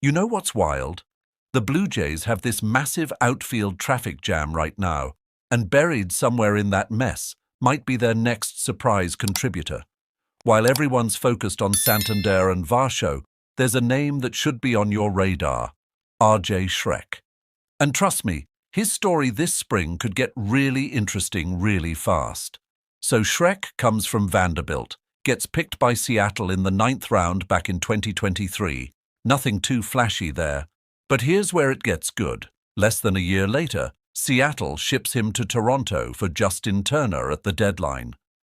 You know what's wild? The Blue Jays have this massive outfield traffic jam right now, and buried somewhere in that mess might be their next surprise contributor. While everyone's focused on Santander and Varsho, there's a name that should be on your radar: RJ Schreck. And trust me, his story this spring could get really interesting really fast. So Schreck comes from Vanderbilt, gets picked by Seattle in the 9th round back in 2023. Nothing too flashy there. But here's where it gets good. Less than a year later, Seattle ships him to Toronto for Justin Turner at the deadline.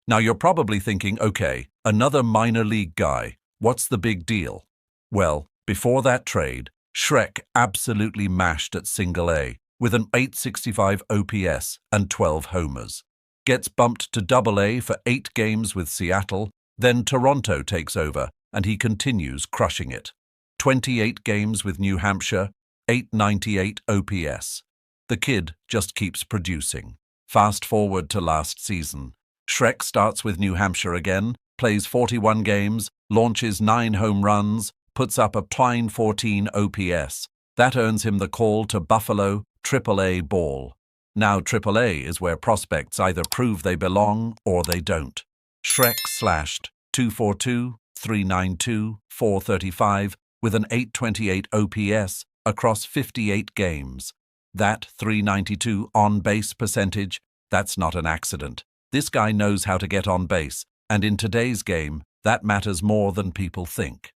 Now you're probably thinking, okay, another minor league guy. What's the big deal? Well, before that trade, Schreck absolutely mashed at single A with an .865 OPS and 12 homers. Gets bumped to double A for 8 games with Seattle, then Toronto takes over and he continues crushing it. 28 games with New Hampshire, .898 OPS. The kid just keeps producing. Fast forward to last season. Schreck starts with New Hampshire again, plays 41 games, launches 9 home runs, puts up a .914 OPS. That earns him the call to Buffalo AAA ball. Now AAA is where prospects either prove they belong or they don't. Schreck slashed .242, .392, .435 with an .828 OPS across 58 games. That .392 on-base percentage, that's not an accident. This guy knows how to get on base, and in today's game, that matters more than people think.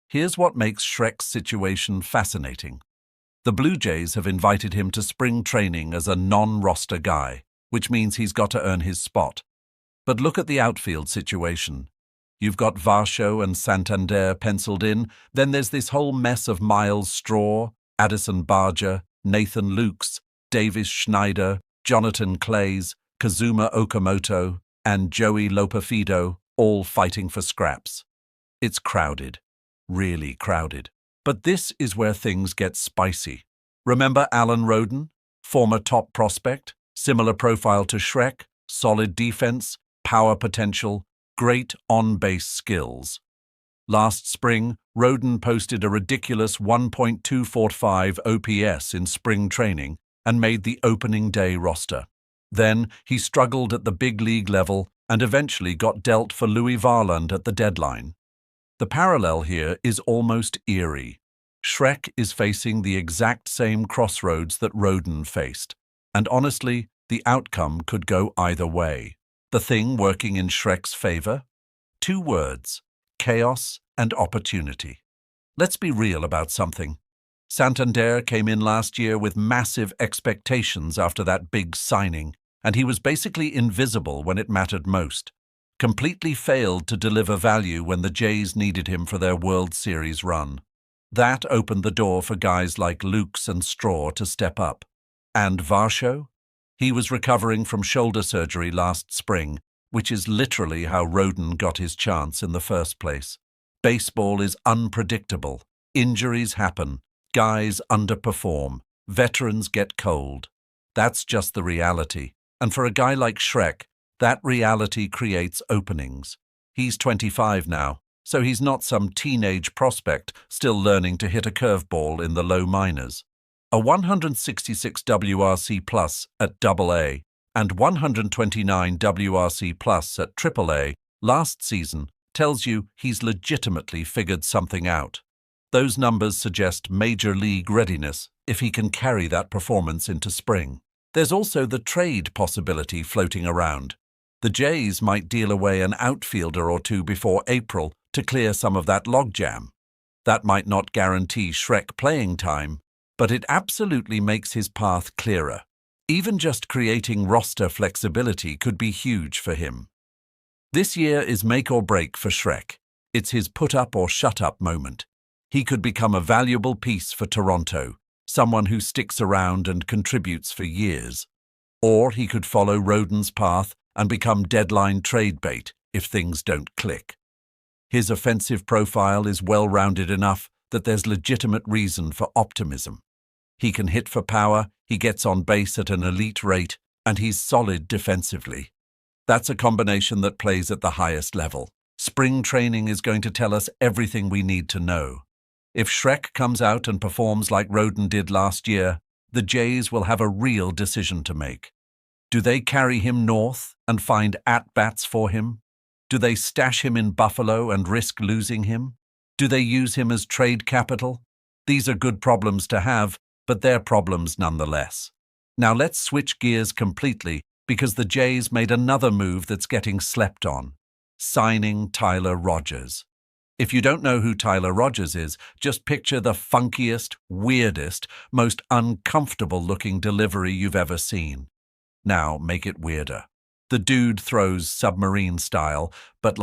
Here's what makes Schreck's situation fascinating. The Blue Jays have invited him to spring training as a non-roster guy, which means he's got to earn his spot. But look at the outfield situation. You've got Varsho and Santander penciled in, then there's this whole mess of Miles Straw, Addison Barger, Nathan Lukes, Davis Schneider, Jonathan Clays, Kazuma Okamoto, and Joey Loperfido, all fighting for scraps. It's crowded. Really crowded. But this is where things get spicy. Remember Alan Roden? Former top prospect, similar profile to Schreck, solid defense, power potential, great on-base skills. Last spring, Roden posted a ridiculous 1.245 OPS in spring training and made the opening day roster. Then he struggled at the big league level and eventually got dealt for Louis Varland at the deadline. The parallel here is almost eerie. Schreck is facing the exact same crossroads that Roden faced, and honestly, the outcome could go either way. The thing working in Schreck's favor? 2 words: chaos and opportunity. Let's be real about something. Santander came in last year with massive expectations after that big signing, and he was basically invisible when it mattered most. Completely failed to deliver value when the Jays needed him for their World Series run. That opened the door for guys like Lukes and Straw to step up. And Varsho? He was recovering from shoulder surgery last spring, which is literally how Roden got his chance in the first place. Baseball is unpredictable. Injuries happen. Guys underperform. Veterans get cold. That's just the reality. And for a guy like Schreck, that reality creates openings. He's 25 now, so he's not some teenage prospect still learning to hit a curveball in the low minors. A 166 WRC plus at AA and 129 WRC plus at AAA last season tells you he's legitimately figured something out. Those numbers suggest major league readiness if he can carry that performance into spring. There's also the trade possibility floating around. The Jays might deal away an outfielder or two before April to clear some of that logjam. That might not guarantee Schreck playing time, but it absolutely makes his path clearer. Even just creating roster flexibility could be huge for him. This year is make or break for Schreck. It's his put-up or shut-up moment. He could become a valuable piece for Toronto, someone who sticks around and contributes for years. Or he could follow Roden's path and become deadline trade bait if things don't click. His offensive profile is well-rounded enough that there's legitimate reason for optimism. He can hit for power, he gets on base at an elite rate, and he's solid defensively. That's a combination that plays at the highest level. Spring training is going to tell us everything we need to know. If Schreck comes out and performs like Roden did last year, the Jays will have a real decision to make. Do they carry him north and find at-bats for him? Do they stash him in Buffalo and risk losing him? Do they use him as trade capital? These are good problems to have, but they're problems nonetheless. Now let's switch gears completely because the Jays made another move that's getting slept on: signing Tyler Rogers. If you don't know who Tyler Rogers is, just picture the funkiest, weirdest, most uncomfortable-looking delivery you've ever seen. Now make it weirder. The dude throws Submarine style, but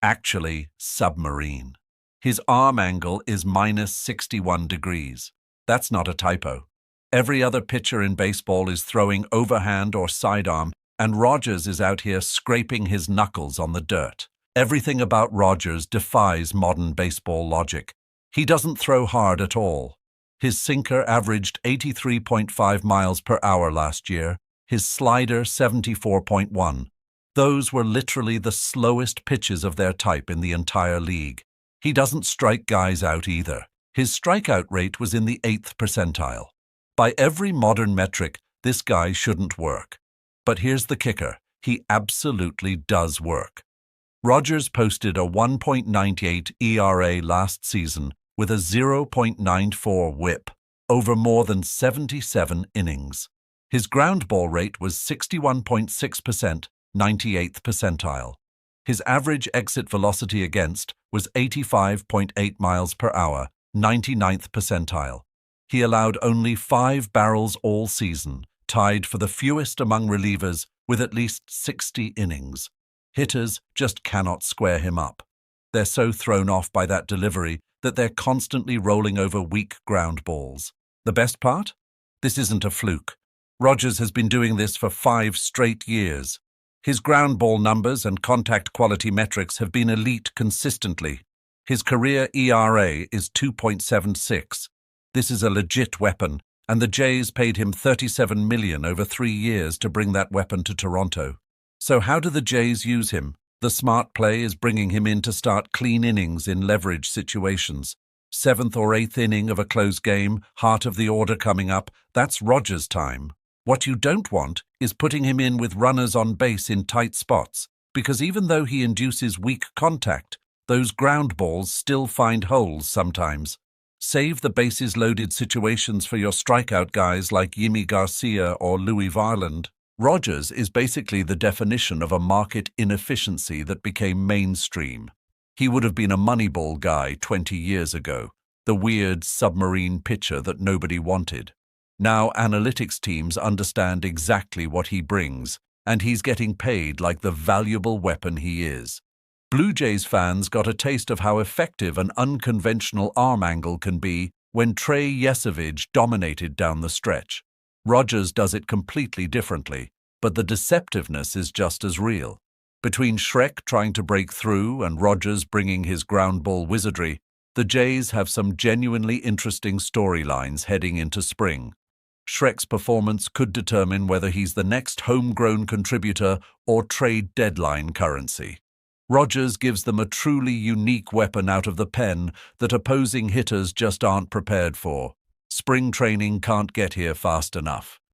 actually Submarine. His arm angle is minus 61 degrees. That's not a typo. Every other pitcher in baseball is throwing overhand or sidearm, and Rogers is out here scraping his knuckles on the dirt. Everything about Rogers defies modern baseball logic. He doesn't throw hard at all. His sinker averaged 83.5 miles per hour last year, his slider 74.1. Those were literally the slowest pitches of their type in the entire league. He doesn't strike guys out either. His strikeout rate was in the 8th percentile. By every modern metric, this guy shouldn't work. But here's the kicker: he absolutely does work. Rogers posted a 1.98 ERA last season with a 0.94 whip over more than 77 innings. His ground ball rate was 61.6%, 98th percentile. His average exit velocity against was 85.8 miles per hour, 99th percentile. He allowed only 5 barrels all season, tied for the fewest among relievers with at least 60 innings. Hitters just cannot square him up. They're so thrown off by that delivery that they're constantly rolling over weak ground balls. The best part? This isn't a fluke. Rogers has been doing this for 5 straight years. His ground ball numbers and contact quality metrics have been elite consistently. His career ERA is 2.76. This is a legit weapon, and the Jays paid him $37 million over 3 years to bring that weapon to Toronto. So how do the Jays use him? The smart play is bringing him in to start clean innings in leverage situations. 7th or 8th inning of a close game, heart of the order coming up, that's Rogers' time. What you don't want is putting him in with runners on base in tight spots, because even though he induces weak contact, those ground balls still find holes sometimes. Save the bases-loaded situations for your strikeout guys like Yimi Garcia or Louis Varland. Rogers is basically the definition of a market inefficiency that became mainstream. He would have been a Moneyball guy 20 years ago, the weird submarine pitcher that nobody wanted. Now analytics teams understand exactly what he brings, and he's getting paid like the valuable weapon he is. Blue Jays fans got a taste of how effective an unconventional arm angle can be when Trey Yesavage dominated down the stretch. Rogers does it completely differently, but the deceptiveness is just as real. Between Schreck trying to break through and Rogers bringing his ground ball wizardry, the Jays have some genuinely interesting storylines heading into spring. Schreck's performance could determine whether he's the next homegrown contributor or trade deadline currency. Rogers gives them a truly unique weapon out of the pen that opposing hitters just aren't prepared for. Spring training can't get here fast enough.